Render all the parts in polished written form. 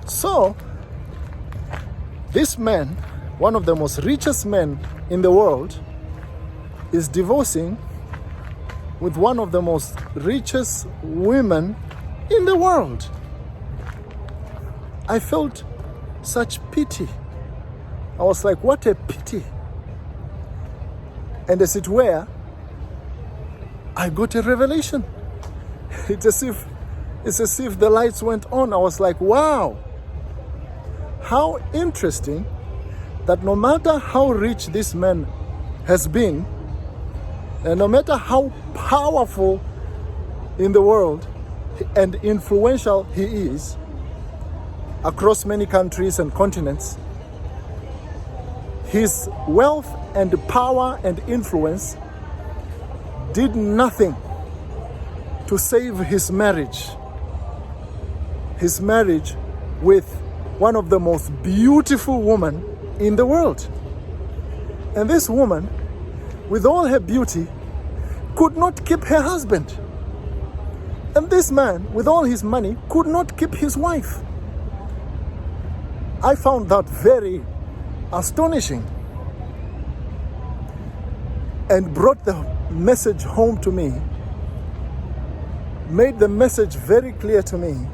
So, this man, one of the most richest men in the world, is divorcing with one of the most richest women in the world. I felt such pity. I was like, what a pity. And as it were, I got a revelation. It's as if the lights went on. I was like, wow. How interesting that no matter how rich this man has been, and no matter how powerful in the world and influential he is across many countries and continents, his wealth and power and influence did nothing to save his marriage with one of the most beautiful women in the world. And this woman, with all her beauty, could not keep her husband. And this man, with all his money, could not keep his wife. I found that very astonishing and brought the message home to me, made the message very clear to me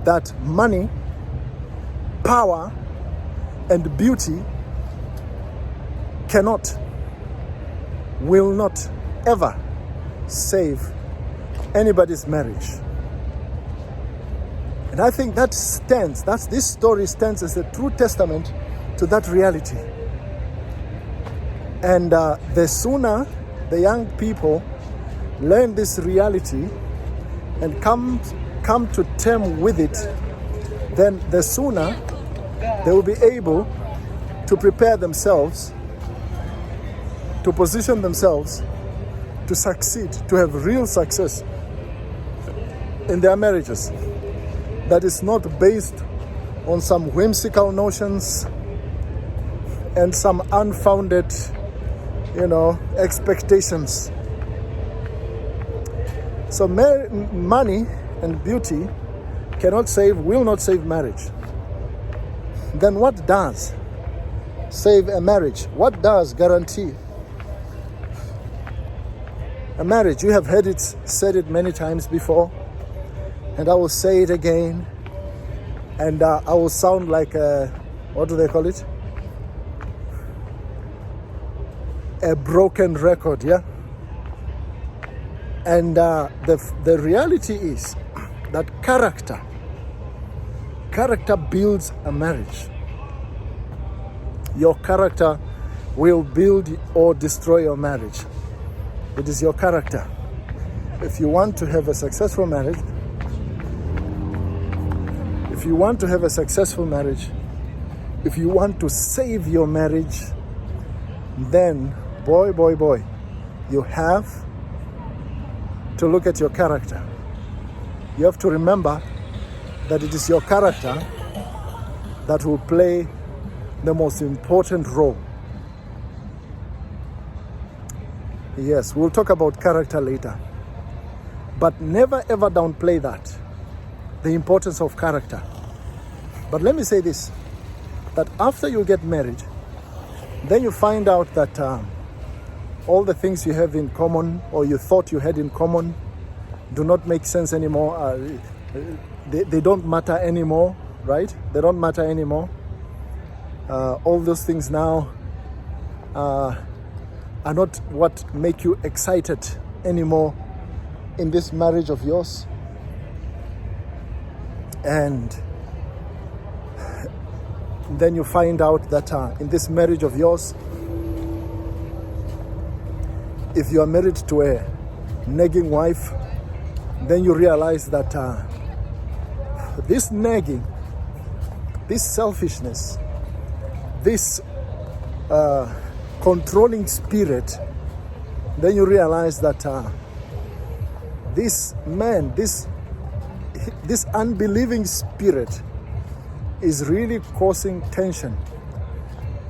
that money, power, and beauty will not ever save anybody's marriage. And I think this story stands as a true testament to that reality. And the sooner the young people learn this reality and come to terms with it, then the sooner they will be able to prepare themselves, to position themselves to succeed, to have real success in their marriages. That is not based on some whimsical notions and some unfounded, expectations. So money and beauty will not save marriage. Then what does save a marriage? What does guarantee a marriage? You have heard it said it many times before, and I will say it again, and I will sound like what do they call it? A broken record, yeah? And the reality is that character builds a marriage. Your character will build or destroy your marriage. It is your character. If you want to have a successful marriage, if you want to save your marriage, then boy, you have to look at your character. You have to remember that it is your character that will play the most important role. Yes, we'll talk about character later. But never ever downplay that, the importance of character. But let me say this, that after you get married, then you find out that all the things you have in common, or you thought you had in common, do not make sense anymore. They don't matter anymore, right? They don't matter anymore. All those things now are not what make you excited anymore in this marriage of yours. And then you find out that in this marriage of yours, if you are married to a nagging wife, then you realize that this nagging, this selfishness, this controlling spirit, then you realize that this man, this unbelieving spirit is really causing tension.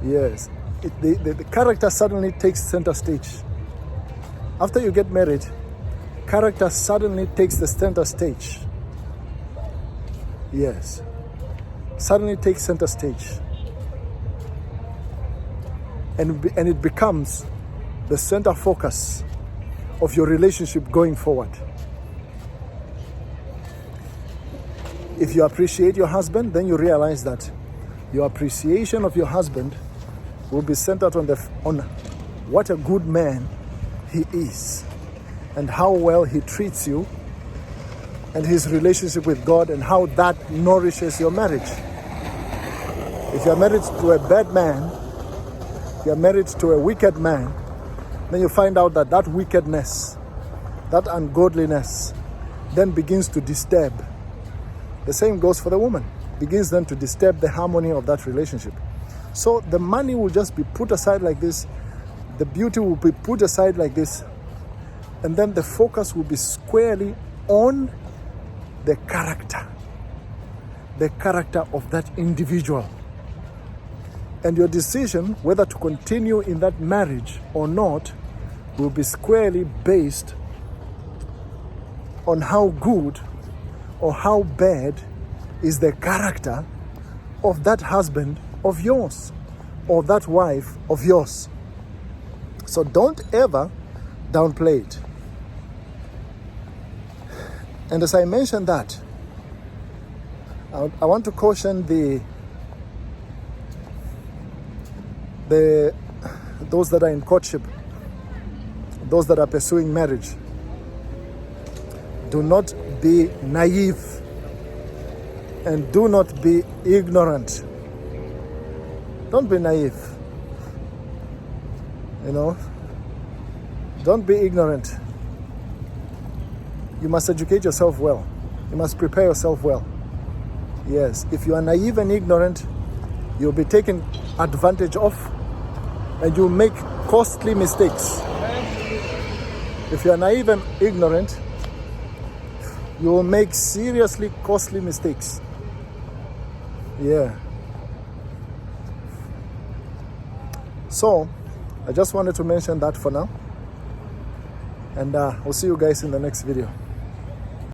Yes, the character suddenly takes center stage. After you get married, character suddenly takes the center stage. Yes. Suddenly takes center stage. And it becomes the center focus of your relationship going forward. If you appreciate your husband, then you realize that your appreciation of your husband will be centered on what a good man he is and how well he treats you and his relationship with God and how that nourishes your marriage. If you're married to a bad man, you're married to a wicked man, then you find out that that wickedness, that ungodliness, then begins to disturb. The same goes for the woman. Begins then to disturb the harmony of that relationship. So the money will just be put aside like this. The beauty will be put aside like this. And then the focus will be squarely on the character of that individual. And your decision whether to continue in that marriage or not will be squarely based on how good or how bad is the character of that husband of yours or that wife of yours. So don't ever downplay it. And as I mentioned that, I want to caution those that are in courtship, those that are pursuing marriage. Do not be naive and do not be ignorant. Don't be naive. Don't be ignorant. You must educate yourself well. You must prepare yourself well. Yes, if you are naive and ignorant, you'll be taken advantage of and you'll make costly mistakes. If you are naive and ignorant, you will make seriously costly mistakes. Yeah. So, I just wanted to mention that for now. And we'll see you guys in the next video.